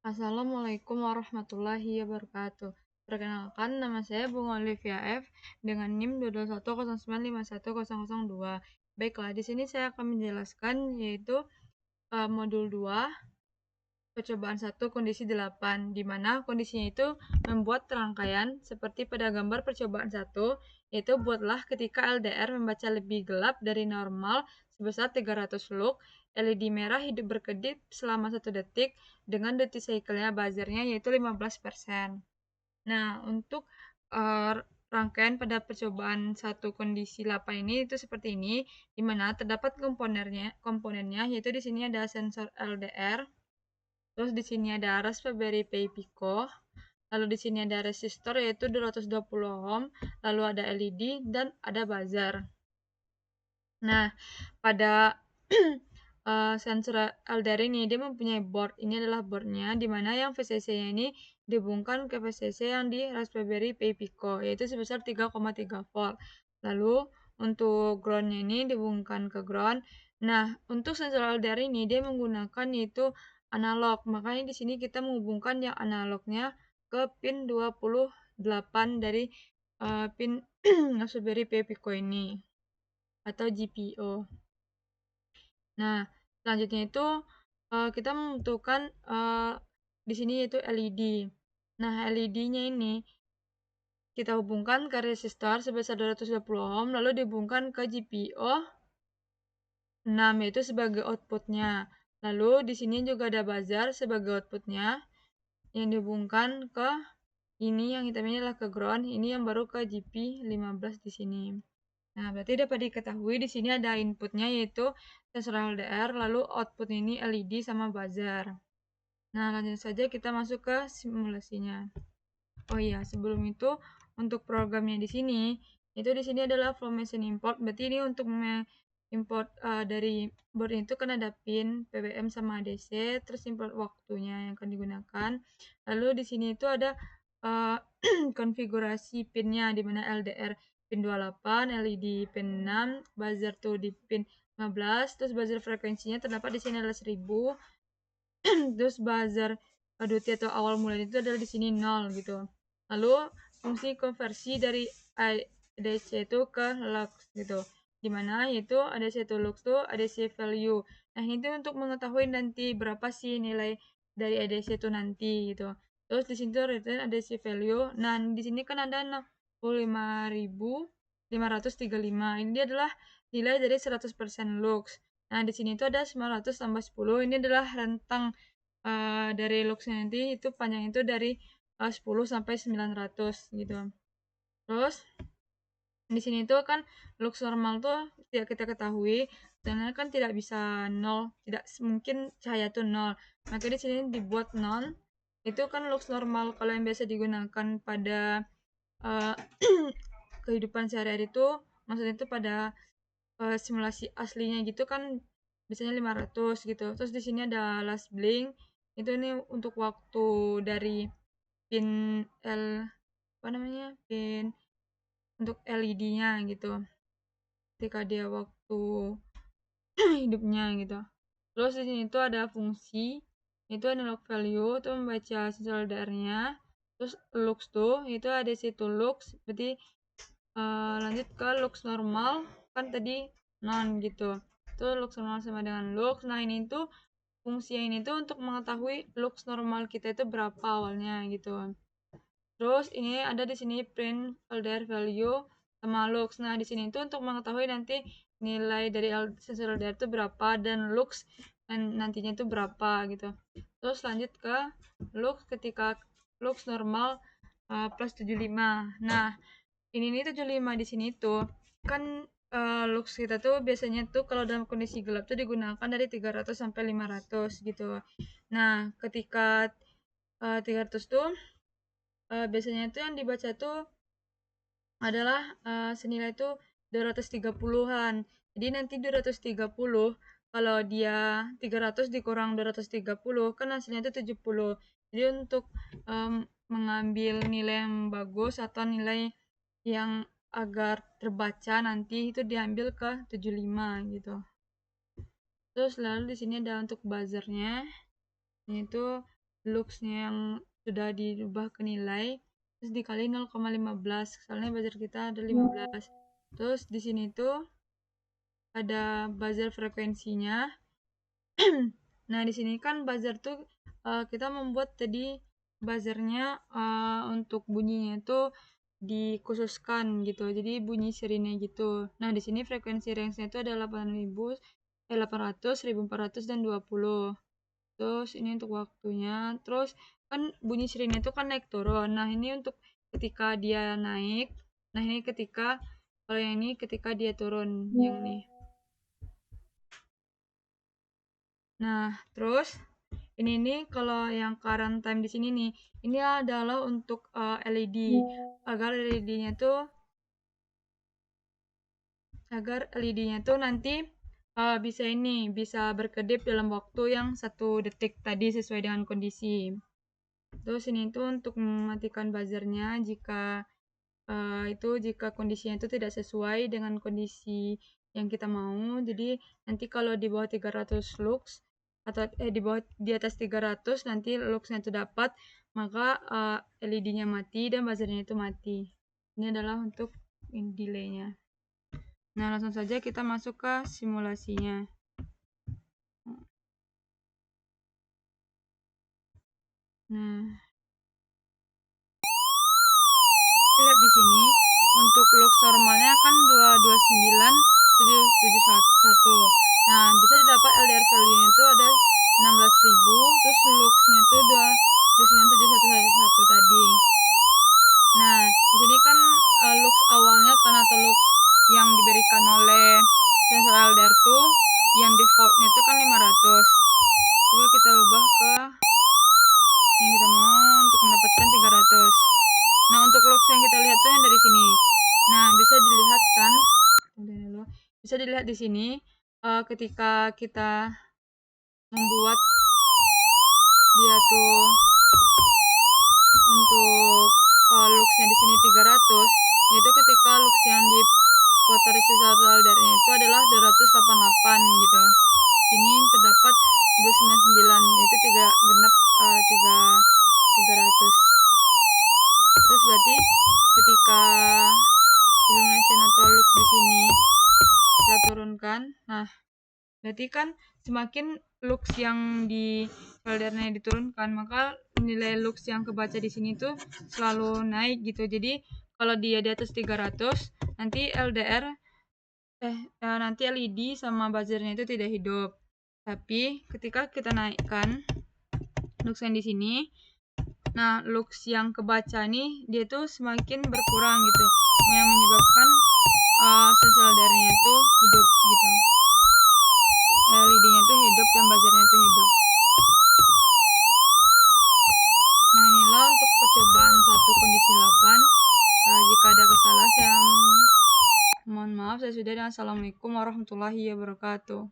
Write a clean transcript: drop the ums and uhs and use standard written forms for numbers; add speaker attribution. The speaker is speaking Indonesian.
Speaker 1: Assalamualaikum warahmatullahi wabarakatuh. Perkenalkan, nama saya Bunga Olivia F. dengan NIM 22109510002. Baiklah, di sini saya akan menjelaskan yaitu modul 2 percobaan 1 kondisi 8, di mana kondisinya itu membuat rangkaian seperti pada gambar percobaan 1, yaitu buatlah ketika LDR membaca lebih gelap dari normal sebesar 300 lux, LED merah hidup berkedip selama 1 detik dengan duty cycle-nya buzzernya yaitu 15%. Nah, untuk rangkaian pada percobaan 1 kondisi 8 ini itu seperti ini, di mana terdapat komponennya yaitu di sini ada sensor LDR. Terus di sini ada Raspberry Pi Pico, lalu di sini ada resistor yaitu 220 ohm, lalu ada LED dan ada buzzer. Nah, pada sensor LDR ini dia mempunyai board. Ini adalah boardnya, di mana yang VCC-nya ini dihubungkan ke VCC yang di Raspberry Pi Pico, yaitu sebesar 3,3 volt. Lalu untuk ground-nya ini dihubungkan ke ground. Nah, untuk sensor LDR ini dia menggunakan yaitu analog. Makanya di sini kita menghubungkan yang analognya ke pin 28 dari pin Raspberry Pi Pico ini atau GPO. Nah, selanjutnya itu kita membutuhkan di sini yaitu LED. Nah, LED-nya ini kita hubungkan ke resistor sebesar 220 ohm, lalu dihubungkan ke GPO 6 yaitu sebagai outputnya. Lalu di sini juga ada buzzer sebagai outputnya yang dihubungkan ke ini yang hitam ini adalah ke ground, ini yang baru ke GP15 di sini. Nah, berarti dapat diketahui di sini ada inputnya yaitu sensor LDR, lalu output ini LED sama buzzer. Nah, lanjut saja kita masuk ke simulasinya. Oh iya, sebelum itu untuk programnya di sini, itu di sini adalah Flowmation import. Berarti ini untuk import dari board itu kan ada pin PWM sama ADC, terus import waktunya yang akan digunakan. Lalu di sini itu ada konfigurasi pinnya di mana LDR pin 28, LED pin 6, buzzer tuh di pin 15, terus buzzer frekuensinya terdapat di sini adalah 1000, terus buzzer duty atau awal mulai itu adalah di sini 0 gitu. Lalu fungsi konversi dari ADC itu ke lux gitu. Dimana yaitu ADC itu lux tuh ADC value. Nah, itu untuk mengetahui nanti berapa sih nilai dari ADC itu nanti gitu. Terus di sini tuh return ADC value. Nah, di sini kan ada 65.535. Ini adalah nilai dari 100% lux. Nah, di sini itu ada 900 tambah 10. Ini adalah rentang dari luxnya nanti itu panjang itu dari 10 sampai 900 gitu. Terus di sini itu kan lux normal tuh tidak kita ketahui karena kan tidak bisa nol, tidak mungkin cahaya itu nol. Maka di sini dibuat non. Itu kan lux normal kalau yang biasa digunakan pada uh, kehidupan sehari-hari itu maksudnya itu pada simulasi aslinya gitu kan biasanya 500 gitu. Terus di sini ada last blink. Itu nih untuk waktu dari pin L apa namanya? Pin untuk LED-nya gitu. Ketika dia waktu hidupnya gitu. Terus di sini tuh ada fungsi itu analog value itu membaca sensor LDR-nya. Terus lux tuh itu ada situ lux berarti lanjut ke lux normal kan tadi non gitu. Itu lux normal sama dengan lux. Nah, ini tuh fungsi ini tuh untuk mengetahui lux normal kita itu berapa awalnya gitu. Terus ini ada di sini print LDR value sama lux. Nah, di sini itu untuk mengetahui nanti nilai dari sensor LDR itu berapa dan lux dan nantinya itu berapa gitu. Terus lanjut ke lux ketika lux normal plus 75. Nah, ini nih 75 di sini tuh kan lux kita tuh biasanya tuh kalau dalam kondisi gelap tuh digunakan dari 300 sampai 500 gitu. Nah, ketika 300 tuh biasanya itu yang dibaca tuh adalah senilai itu 230-an. Jadi nanti 230 kalau dia 300 dikurang 230 kan hasilnya itu 70. Jadi untuk mengambil nilai yang bagus atau nilai yang agar terbaca nanti itu diambil ke 75 gitu. Terus lalu di sini ada untuk buzzernya. Ini tuh luxnya yang sudah dirubah ke nilai, terus dikali 0,15, soalnya buzzer kita ada 15. Terus di sini tuh ada buzzer frekuensinya. Nah, di sini kan buzzer tuh kita membuat tadi buzzernya untuk bunyinya itu dikhususkan gitu. Jadi bunyi sirine gitu. Nah, di sini frekuensi range-nya itu ada 800, 1400 dan 20. Terus ini untuk waktunya. Terus kan bunyi sirine itu kan naik turun. Nah, ini untuk ketika dia naik. Nah, ini ketika kalau yang ini ketika dia turun, yang ini. Nah, terus ini nih kalau yang current time di sini nih, ini adalah untuk LED agar LED-nya tuh nanti bisa berkedip dalam waktu yang 1 detik tadi sesuai dengan kondisi. Terus ini tuh untuk mematikan buzzernya jika kondisinya itu tidak sesuai dengan kondisi yang kita mau. Jadi nanti kalau di bawah 300 lux atau di atas 300 nanti luxnya itu dapat, maka LED-nya mati dan buzzernya itu mati. Ini adalah untuk delay-nya. Nah, langsung saja kita masuk ke simulasinya. Nah, lihat di sini untuk lux normalnya kan 229.771. Nah, bisa didapat LDR value-nya itu ada 16.000, terus luxnya itu 229.711 tadi. Nah, di sini kan lux awalnya kan atau lux yang diberikan oleh sensor LDR tuh yang defaultnya itu kan 500. Coba kita ubah ke yang kita mau untuk mendapatkan 300. Nah, untuk lux yang kita lihat tuh yang dari sini. Nah, bisa dilihat kan? Bisa dilihat di sini ketika kita membuat dia tuh untuk luxnya di sini 300, yaitu ketika lux yang di fotoresist LDR-nya itu adalah 288 gitu. Sini terdapat 299, yaitu 3 genap 300. Terus berarti ketika illumination atau lux di sini kita turunkan, nah berarti kan semakin lux yang di LDR-nya diturunkan, maka nilai lux yang kebaca di sini tuh selalu naik gitu. Jadi kalau dia di atas 300, nanti nanti LED sama buzzernya itu tidak hidup. Tapi ketika kita naikkan lux yang di sini, nah lux yang kebaca nih dia tuh semakin berkurang gitu, yang menyebabkan sensor LDR-nya itu hidup gitu. LED-nya tuh hidup dan buzzernya tuh hidup. Nah, inilah untuk percobaan 1 kondisi 8. Jika ada kesalahan saya mohon maaf. Saya sudah. Assalamualaikum warahmatullahi wabarakatuh.